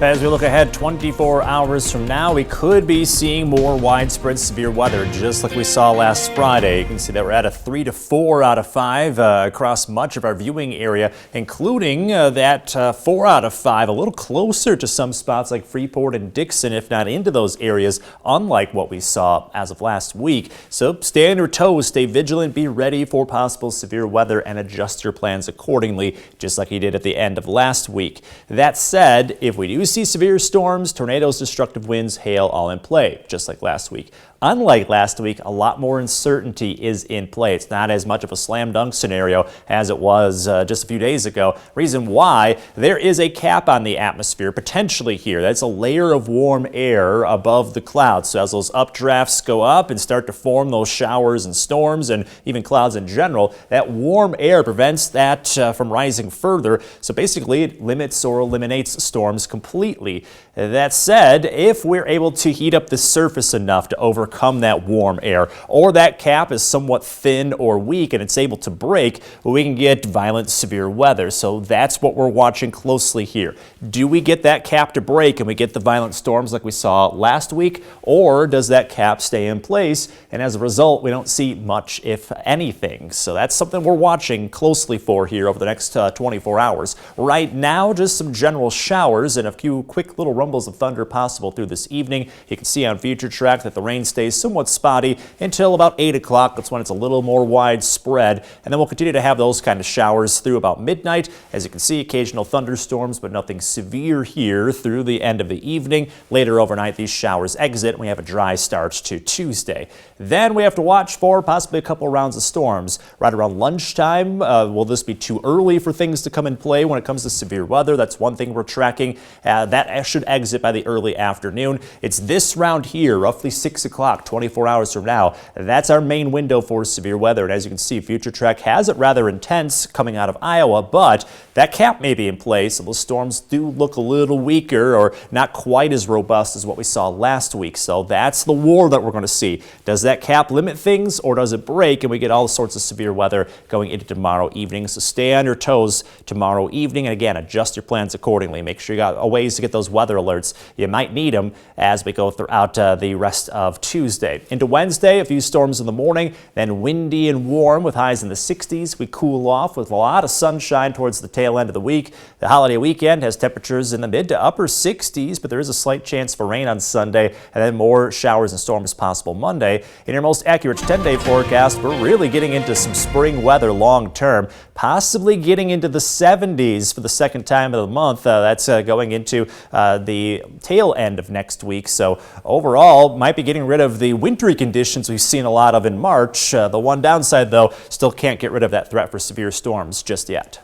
As we look ahead 24 hours from now, we could be seeing more widespread severe weather, just like we saw last Friday. You can see that we're at a 3 to 4 out of 5 across much of our viewing area, including that 4 out of 5, a little closer to some spots like Freeport and Dixon, if not into those areas, unlike what we saw as of last week. So stay on your toes, stay vigilant, be ready for possible severe weather, and adjust your plans accordingly, just like you did at the end of last week. That said, if we do see severe storms, tornadoes, destructive winds, hail all in play, just like last week. Unlike last week, a lot more uncertainty is in play. It's not as much of a slam dunk scenario as it was just a few days ago. Reason why, there is a cap on the atmosphere potentially here. That's a layer of warm air above the clouds. So as those updrafts go up and start to form those showers and storms and even clouds in general, that warm air prevents that from rising further. So basically it limits or eliminates storms completely. That said, if we're able to heat up the surface enough to overcome that warm air, or that cap is somewhat thin or weak and it's able to break, we can get violent severe weather. So that's what we're watching closely here. Do we get that cap to break and we get the violent storms like we saw last week, or does that cap stay in place and as a result we don't see much, if anything? So that's something we're watching closely for here over the next 24 hours. Right now, just some general showers and a few quick little rumbles of thunder possible through this evening. You can see on Future Track that the rain stays somewhat spotty until about 8 o'clock. That's when it's a little more widespread, and then we'll continue to have those kind of showers through about midnight. As you can see, occasional thunderstorms, but nothing severe here through the end of the evening. Later overnight, these showers exit and we have a dry start to Tuesday. Then we have to watch for possibly a couple rounds of storms right around lunchtime. Will this be too early for things to come in play when it comes to severe weather? That's one thing we're tracking. That should exit by the early afternoon. It's this round here, roughly 6 o'clock, 24 hours from now. That's our main window for severe weather. And as you can see, Future Track has it rather intense coming out of Iowa, but that cap may be in place, so those storms do look a little weaker or not quite as robust as what we saw last week. So that's the war that we're going to see. Does that cap limit things, or does it break and we get all sorts of severe weather going into tomorrow evening? So stay on your toes tomorrow evening, and again, adjust your plans accordingly. Make sure you got ways to get those weather alerts. You might need them as we go throughout the rest of Tuesday. Into Wednesday, a few storms in the morning, then windy and warm with highs in the 60s. We cool off with a lot of sunshine towards the tail end of the week. The holiday weekend has temperatures in the mid to upper 60s, but there is a slight chance for rain on Sunday, and then more showers and storms possible Monday. In your most accurate 10-day forecast, we're really getting into some spring weather long term, possibly getting into the 70s for the second time of the month. That's going into the tail end of next week. So overall, might be getting rid of the wintry conditions we've seen a lot of in March. The one downside, though, still can't get rid of that threat for severe storms just yet.